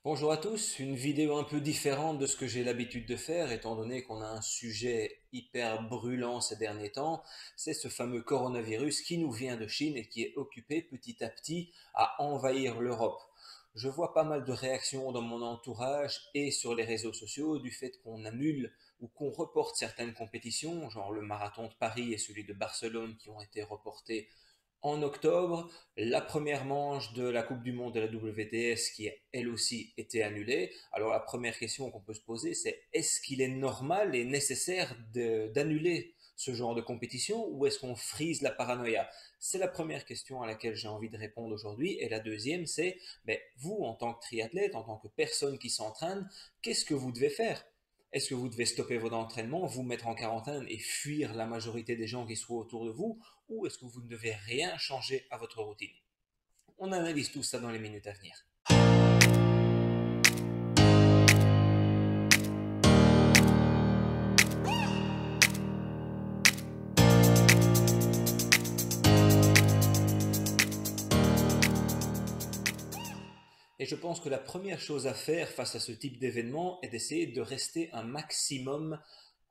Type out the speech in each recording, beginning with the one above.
Bonjour à tous, une vidéo un peu différente de ce que j'ai l'habitude de faire, étant donné qu'on a un sujet hyper brûlant ces derniers temps, c'est ce fameux coronavirus qui nous vient de Chine et qui est occupé petit à petit à envahir l'Europe. Je vois pas mal de réactions dans mon entourage et sur les réseaux sociaux du fait qu'on annule ou qu'on reporte certaines compétitions, genre le marathon de Paris et celui de Barcelone qui ont été reportés en octobre, la première manche de la Coupe du Monde de la WTS qui a elle aussi été annulée. Alors la première question qu'on peut se poser, c'est est-ce qu'il est normal et nécessaire d'annuler ce genre de compétition ou est-ce qu'on frise la paranoïa? C'est la première question à laquelle j'ai envie de répondre aujourd'hui. Et la deuxième, c'est mais vous, en tant que triathlète, en tant que personne qui s'entraîne, qu'est-ce que vous devez faire? Est-ce que vous devez stopper votre entraînement, vous mettre en quarantaine et fuir la majorité des gens qui sont autour de vous? Ou est-ce que vous ne devez rien changer à votre routine? On analyse tout ça dans les minutes à venir. Et je pense que la première chose à faire face à ce type d'événement est d'essayer de rester un maximum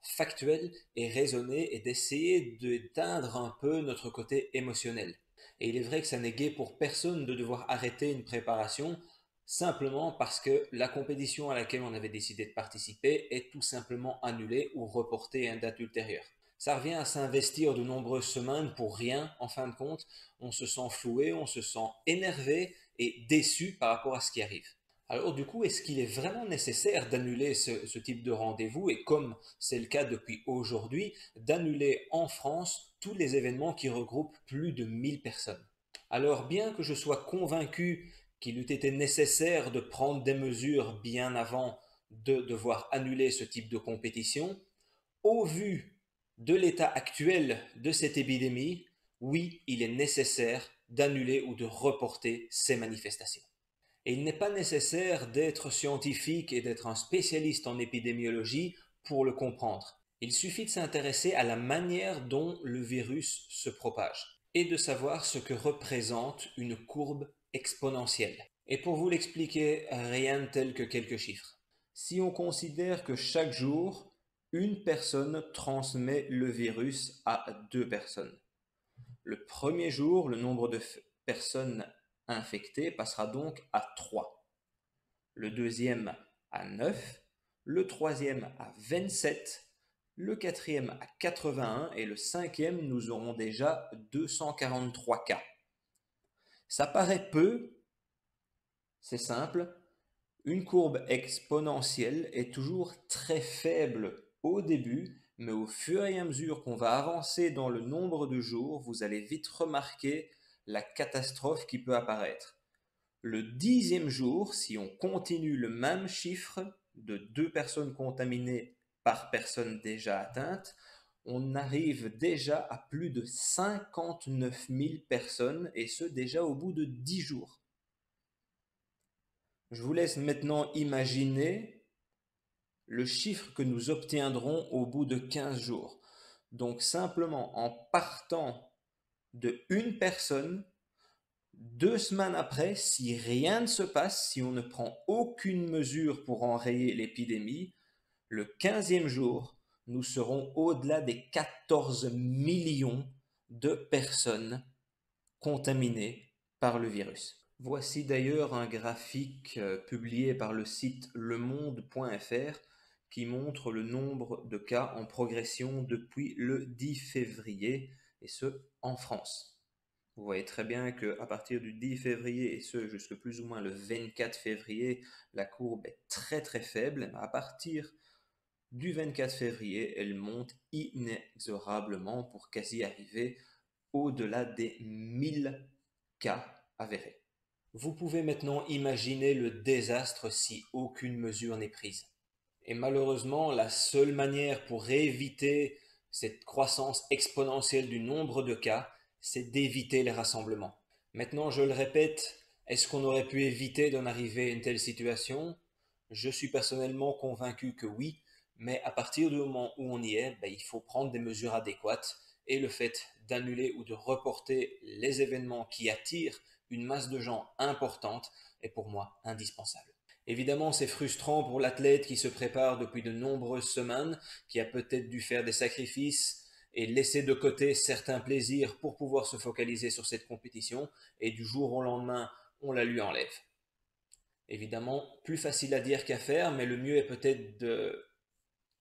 factuel et raisonné et d'essayer d'éteindre un peu notre côté émotionnel. Et il est vrai que ça n'est gai pour personne de devoir arrêter une préparation simplement parce que la compétition à laquelle on avait décidé de participer est tout simplement annulée ou reportée à une date ultérieure. Ça revient à s'investir de nombreuses semaines pour rien en fin de compte. On se sent floué, on se sent énervé et déçu par rapport à ce qui arrive. Alors du coup, est-ce qu'il est vraiment nécessaire d'annuler ce type de rendez-vous et comme c'est le cas depuis aujourd'hui, d'annuler en France tous les événements qui regroupent plus de 1000 personnes? Alors bien que je sois convaincu qu'il eût été nécessaire de prendre des mesures bien avant de devoir annuler ce type de compétition, au vu de l'état actuel de cette épidémie, oui, il est nécessaire d'annuler ou de reporter ces manifestations. Et il n'est pas nécessaire d'être scientifique et d'être un spécialiste en épidémiologie pour le comprendre. Il suffit de s'intéresser à la manière dont le virus se propage et de savoir ce que représente une courbe exponentielle. Et pour vous l'expliquer, rien de tel que quelques chiffres. Si on considère que chaque jour, une personne transmet le virus à deux personnes, le premier jour, le nombre de personnes infectées passera donc à 3, le deuxième à 9, le troisième à 27, le quatrième à 81 et le cinquième, nous aurons déjà 243 cas. Ça paraît peu, c'est simple, une courbe exponentielle est toujours très faible au début, mais au fur et à mesure qu'on va avancer dans le nombre de jours, vous allez vite remarquer la catastrophe qui peut apparaître. Le 10e jour, si on continue le même chiffre de 2 personnes contaminées par personne déjà atteinte, on arrive déjà à plus de 59 000 personnes et ce déjà au bout de 10 jours. Je vous laisse maintenant imaginer le chiffre que nous obtiendrons au bout de 15 jours. Donc simplement en partant de une personne, 2 semaines après, si rien ne se passe, si on ne prend aucune mesure pour enrayer l'épidémie, le 15e jour, nous serons au-delà des 14 millions de personnes contaminées par le virus. Voici d'ailleurs un graphique publié par le site lemonde.fr qui montre le nombre de cas en progression depuis le 10 février, et ce en France. Vous voyez très bien qu'à partir du 10 février, et ce jusque plus ou moins le 24 février, la courbe est très très faible. À partir du 24 février, elle monte inexorablement pour quasi arriver au-delà des 1000 cas avérés. Vous pouvez maintenant imaginer le désastre si aucune mesure n'est prise. Et malheureusement, la seule manière pour éviter cette croissance exponentielle du nombre de cas, c'est d'éviter les rassemblements. Maintenant, je le répète, est-ce qu'on aurait pu éviter d'en arriver à une telle situation? Je suis personnellement convaincu que oui, mais à partir du moment où on y est, il faut prendre des mesures adéquates et le fait d'annuler ou de reporter les événements qui attirent une masse de gens importante est pour moi indispensable. Évidemment, c'est frustrant pour l'athlète qui se prépare depuis de nombreuses semaines, qui a peut-être dû faire des sacrifices et laisser de côté certains plaisirs pour pouvoir se focaliser sur cette compétition, et du jour au lendemain, on la lui enlève. Évidemment, plus facile à dire qu'à faire, mais le mieux est peut-être de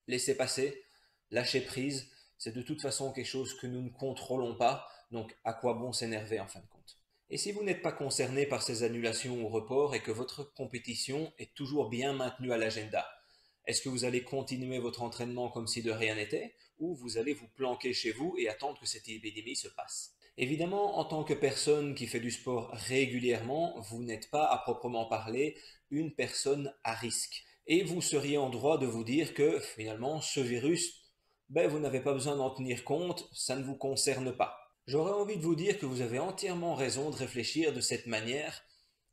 laisser passer, lâcher prise. C'est de toute façon quelque chose que nous ne contrôlons pas, donc à quoi bon s'énerver en fin de compte. Et si vous n'êtes pas concerné par ces annulations ou reports et que votre compétition est toujours bien maintenue à l'agenda, est-ce que vous allez continuer votre entraînement comme si de rien n'était, ou vous allez vous planquer chez vous et attendre que cette épidémie se passe? Évidemment, en tant que personne qui fait du sport régulièrement, vous n'êtes pas à proprement parler une personne à risque. Et vous seriez en droit de vous dire que finalement, ce virus, vous n'avez pas besoin d'en tenir compte, ça ne vous concerne pas. J'aurais envie de vous dire que vous avez entièrement raison de réfléchir de cette manière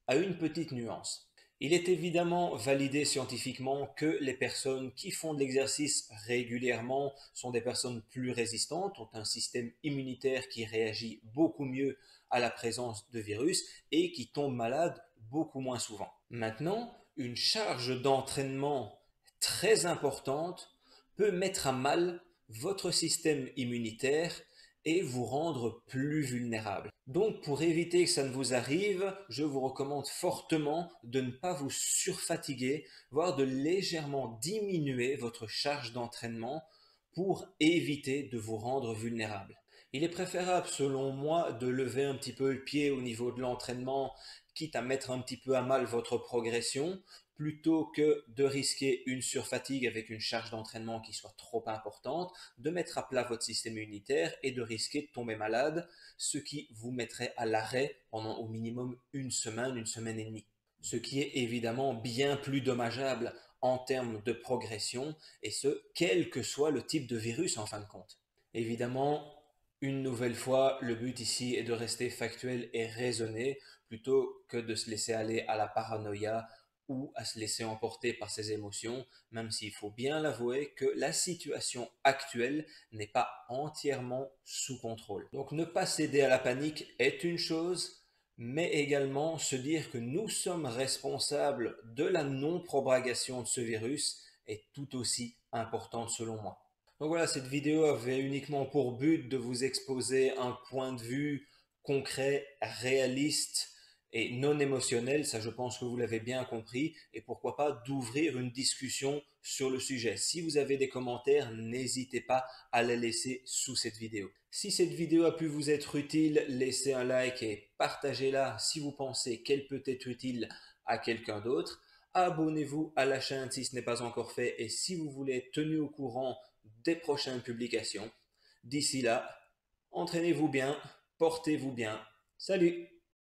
à une petite nuance. Il est évidemment validé scientifiquement que les personnes qui font de l'exercice régulièrement sont des personnes plus résistantes, ont un système immunitaire qui réagit beaucoup mieux à la présence de virus et qui tombent malades beaucoup moins souvent. Maintenant, une charge d'entraînement très importante peut mettre à mal votre système immunitaire et vous rendre plus vulnérable. Donc pour éviter que ça ne vous arrive, je vous recommande fortement de ne pas vous surfatiguer, voire de légèrement diminuer votre charge d'entraînement pour éviter de vous rendre vulnérable. Il est préférable, selon moi, de lever un petit peu le pied au niveau de l'entraînement, quitte à mettre un petit peu à mal votre progression, plutôt que de risquer une surfatigue avec une charge d'entraînement qui soit trop importante, de mettre à plat votre système immunitaire et de risquer de tomber malade, ce qui vous mettrait à l'arrêt pendant au minimum une semaine et demie. Ce qui est évidemment bien plus dommageable en termes de progression, et ce, quel que soit le type de virus en fin de compte. Évidemment, une nouvelle fois, le but ici est de rester factuel et raisonné plutôt que de se laisser aller à la paranoïa ou à se laisser emporter par ses émotions, même s'il faut bien l'avouer que la situation actuelle n'est pas entièrement sous contrôle. Donc ne pas céder à la panique est une chose, mais également se dire que nous sommes responsables de la non-propagation de ce virus est tout aussi importante selon moi. Donc voilà, cette vidéo avait uniquement pour but de vous exposer un point de vue concret, réaliste et non émotionnel, ça je pense que vous l'avez bien compris, et pourquoi pas d'ouvrir une discussion sur le sujet. Si vous avez des commentaires, n'hésitez pas à les laisser sous cette vidéo. Si cette vidéo a pu vous être utile, laissez un like et partagez-la si vous pensez qu'elle peut être utile à quelqu'un d'autre. Abonnez-vous à la chaîne si ce n'est pas encore fait et si vous voulez être tenu au courant des prochaines publications. D'ici là, entraînez-vous bien, portez-vous bien. Salut!